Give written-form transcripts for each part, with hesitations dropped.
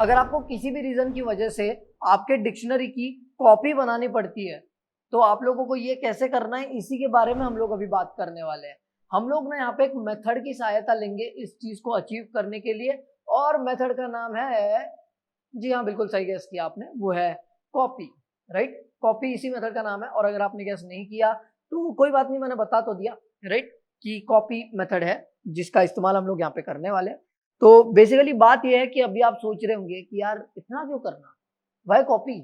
अगर आपको किसी भी रीजन की वजह से आपके डिक्शनरी की कॉपी बनानी पड़ती है तो आप लोगों को ये कैसे करना है, इसी के बारे में हम लोग अभी बात करने वाले हैं। हम लोग ना यहाँ पे एक मेथड की सहायता लेंगे इस चीज को अचीव करने के लिए, और मेथड का नाम है, जी हाँ बिल्कुल सही गैस किया आपने, वो है कॉपी। राइट, कॉपी इसी मेथड का नाम है। और अगर आपने गैस नहीं किया तो कोई बात नहीं, मैंने बता तो दिया राइट कि कॉपी मेथड है जिसका इस्तेमाल हम लोग यहाँ पे करने वाले हैं। तो बेसिकली बात यह है कि अभी आप सोच रहे होंगे कि यार इतना क्यों करना, why copy,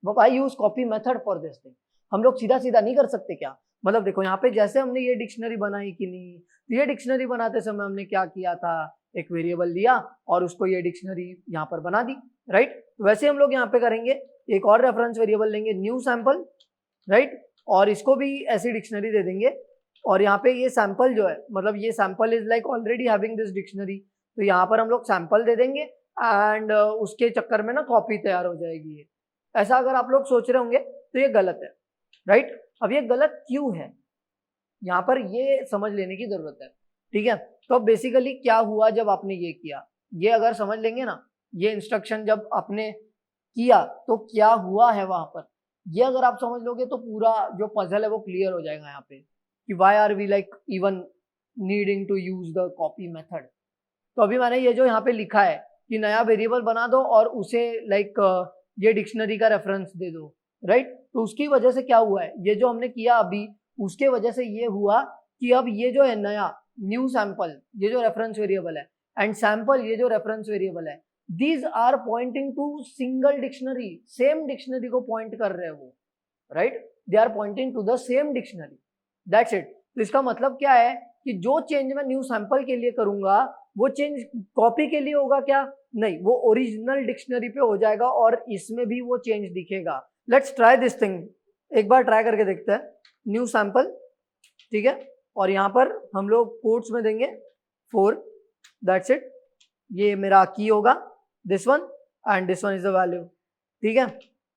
why use copy method for this thing, हम लोग सीधा सीधा नहीं कर सकते क्या? मतलब देखो यहाँ पे जैसे हमने ये डिक्शनरी बनाई कि नहीं, तो ये डिक्शनरी बनाते समय हमने क्या किया था, एक वेरिएबल लिया और उसको ये डिक्शनरी यहाँ पर बना दी। राइट, वैसे हम लोग यहाँ पे करेंगे, एक और रेफरेंस वेरिएबल लेंगे न्यू सैंपल। राइट, और इसको भी ऐसी डिक्शनरी दे देंगे, और यहाँ पे ये सैंपल जो है, मतलब ये sample is like already having this dictionary, तो यहाँ पर हम लोग सैंपल दे देंगे एंड उसके चक्कर में ना कॉपी तैयार हो जाएगी ये। ऐसा अगर आप लोग सोच रहे होंगे तो ये गलत है। राइट, अब ये गलत क्यों है, यहाँ पर ये समझ लेने की जरूरत है। ठीक है, तो अब बेसिकली क्या हुआ जब आपने ये किया, ये अगर समझ लेंगे ना, ये इंस्ट्रक्शन जब आपने किया तो क्या हुआ है वहां पर, ये अगर आप समझ लोगे तो पूरा जो पजल है वो क्लियर हो जाएगा यहाँ पे कि why are we like even needing to use the copy method. तो अभी मैंने ये जो यहाँ पे लिखा है कि नया वेरिएबल बना दो और उसे लाइक ये डिक्शनरी का रेफरेंस दे दो। राइट, तो उसकी वजह से क्या हुआ है, ये जो हमने किया अभी उसके वजह से ये हुआ कि अब ये जो है नया न्यू सैंपल, ये जो रेफरेंस वेरिएबल है, एंड सैंपल ये जो रेफरेंस वेरिएबल है, these are pointing to single dictionary, same dictionary को पॉइंट कर रहे हैं वो। Right, they are pointing to the same dictionary, that's it. तो इसका मतलब क्या है कि जो चेंज मैं न्यू सैंपल के लिए करूंगा वो चेंज कॉपी के लिए होगा क्या? नहीं, वो ओरिजिनल डिक्शनरी पे हो जाएगा और इसमें भी वो चेंज दिखेगा। लेट्स ट्राई दिस थिंग, एक बार ट्राई करके देखते हैं। न्यू सैंपल, ठीक है, और यहाँ पर हम लोग कोट्स में देंगे 4, दैट्स इट। ये मेरा की होगा this one and this one is the value. ठीक है,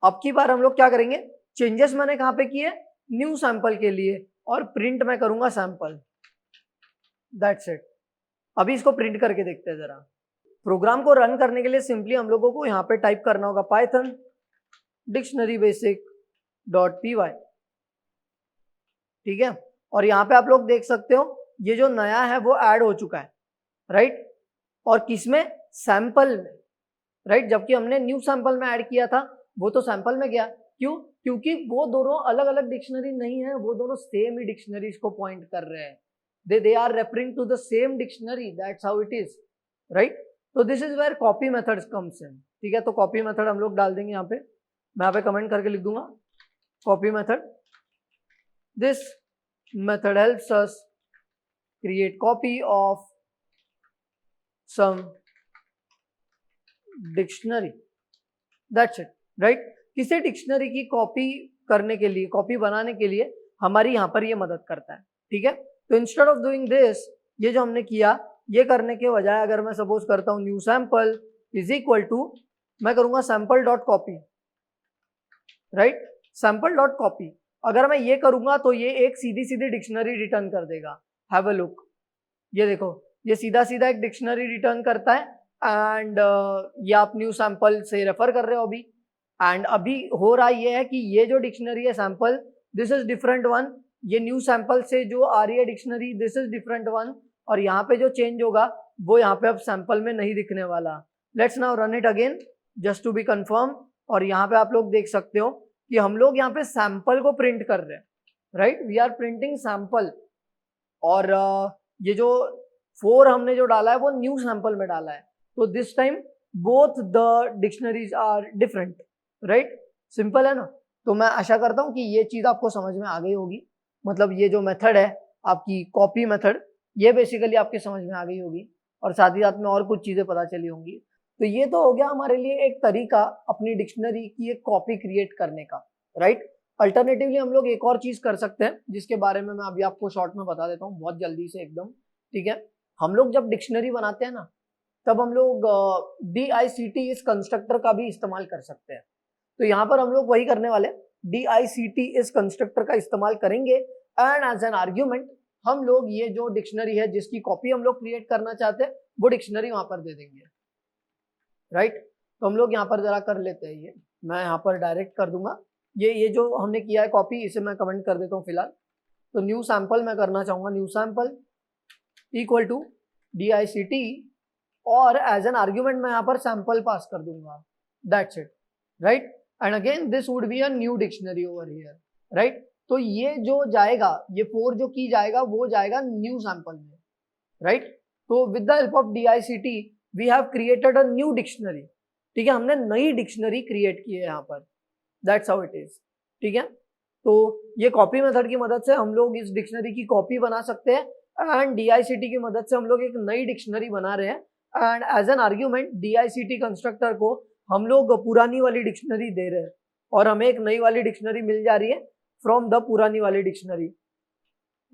अब की बार हम लोग क्या करेंगे, चेंजेस मैंने कहाँ पे किए, न्यू सैंपल के लिए, और प्रिंट मैं करूंगा सैंपल, दैट्स इट। अभी इसको प्रिंट करके देखते हैं जरा। प्रोग्राम को रन करने के लिए सिंपली हम लोगों को यहाँ पे टाइप करना होगा Python dictionary basic dot P Y. ठीक है, और यहाँ पे आप लोग देख सकते हो ये जो नया है वो ऐड हो चुका है। राइट, और किसमें, सैंपल में। राइट, जबकि हमने न्यू सैंपल में ऐड किया था वो तो सैंपल में गया, क्यों? क्योंकि वो दोनों अलग अलग डिक्शनरी नहीं है, वो दोनों सेम ही डिक्शनरीज को पॉइंट कर रहे हैं। they are referring to the same dictionary, that's how it is, right? तो this is where copy methods comes in। ठीक है, तो copy method हम लोग डाल देंगे यहाँ पे, मैं यहाँ पे कमेंट करके लिख दूंगा copy method, this method helps us create copy of some dictionary, that's it, right? किसी डिक्शनरी की कॉपी करने के लिए, कॉपी बनाने के लिए हमारी यहाँ पर ये मदद करता है। ठीक है, तो इंस्टेड ऑफ डूइंग दिस, ये जो हमने किया, ये करने के बजाय अगर मैं सपोज करता हूँ new sample is equal to, मैं करूंगा sample dot copy. Right, sample dot copy, अगर मैं ये करूंगा तो ये एक सीधी सीधी डिक्शनरी रिटर्न कर देगा। हैव अ लुक, ये देखो, ये सीधा सीधा एक डिक्शनरी रिटर्न करता है एंड ये आप न्यू सैंपल से रेफर कर रहे हो अभी, एंड अभी हो रहा ये है कि ये जो डिक्शनरी है sample, this is different one, ये न्यू सैंपल से जो आ रही है dictionary, this is different one, और यहाँ पे जो चेंज होगा वो यहाँ पे अब सैंपल में नहीं दिखने वाला। Let's now run it again just to be confirm, और यहाँ पे आप लोग देख सकते हो कि हम लोग यहाँ पे सैंपल को प्रिंट कर रहे हैं। Right, we are printing sample, और ये जो 4 हमने जो डाला है वो न्यू सैंपल में डाला है, तो this time both the dictionaries are different. Right, simple है ना? तो मैं आशा करता हूँ कि ये चीज आपको समझ में आ गई होगी, मतलब ये जो मेथड है आपकी कॉपी मेथड, ये बेसिकली आपके समझ में आ गई होगी, और साथ ही साथ में और कुछ चीजें पता चली होंगी। तो ये तो हो गया हमारे लिए एक तरीका अपनी डिक्शनरी की एक कॉपी क्रिएट करने का। राइट, अल्टरनेटिवली हम लोग एक और चीज कर सकते हैं जिसके बारे में मैं अभी आपको शॉर्ट में बता देता हूँ बहुत जल्दी से एकदम। ठीक है, हम लोग जब डिक्शनरी बनाते हैं ना, तब हम लोग DICT इस कंस्ट्रक्टर का भी इस्तेमाल कर सकते हैं। तो यहाँ पर हम लोग वही करने वाले, DICT इस कंस्ट्रक्टर का इस्तेमाल करेंगे, एंड एज एन आर्ग्यूमेंट हम लोग ये जो डिक्शनरी है जिसकी कॉपी हम लोग क्रिएट करना चाहते हैं वो डिक्शनरी वहां पर दे देंगे। राइट, तो हम लोग यहाँ पर जरा कर लेते हैं, ये मैं यहाँ पर डायरेक्ट कर दूंगा। ये जो हमने किया है कॉपी, इसे मैं कमेंट कर देता हूँ फिलहाल। तो न्यू सैंपल मैं करना चाहूंगा, new sample equal to DICT, और एज एन आर्ग्यूमेंट मैं यहाँ पर सैंपल पास कर दूंगा, that's it, right. And again this would be a new dictionary over here, right. तो ये जो जाएगा, ये 4 जो की जाएगा वो जाएगा न्यू सैंपल में, राइट। तो with the help of DICT we have created a new dictionary, ठीक है, हमने नई डिक्शनरी क्रिएट की है यहाँ पर, दैट्स हाउ इट इज, ठीक है। तो ये कॉपी मेथड की मदद से हम लोग इस डिक्शनरी की कॉपी बना सकते हैं, एंड DICT की मदद से हम लोग एक नई डिक्शनरी बना रहे हैं, and as an argument DICT constructor को हम लोग पुरानी वाली डिक्शनरी दे रहे हैं, और हमें एक नई वाली डिक्शनरी मिल जा रही है फ्रॉम द पुरानी वाली dictionary,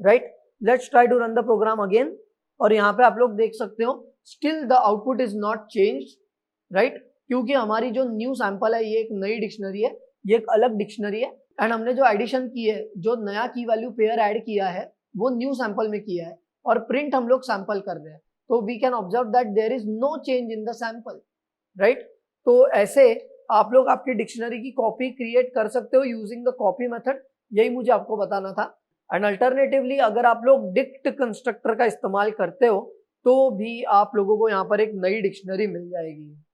right. Let's try to run the program again, और यहाँ पे आप लोग देख सकते हो still the output is not changed, right, क्योंकि हमारी जो न्यू सैंपल है ये एक नई डिक्शनरी है, ये एक अलग डिक्शनरी है, एंड हमने जो एडिशन की है, जो नया की वैल्यू पेयर ऐड किया है वो न्यू सैंपल में किया है, और प्रिंट हम लोग सैंपल कर रहे हैं। तो we can observe that there is no change in the sample, right. तो ऐसे आप लोग आपकी डिक्शनरी की कॉपी क्रिएट कर सकते हो यूजिंग द कॉपी मेथड, यही मुझे आपको बताना था। एंड अल्टरनेटिवली अगर आप लोग डिक्ट कंस्ट्रक्टर का इस्तेमाल करते हो तो भी आप लोगों को यहाँ पर एक नई डिक्शनरी मिल जाएगी।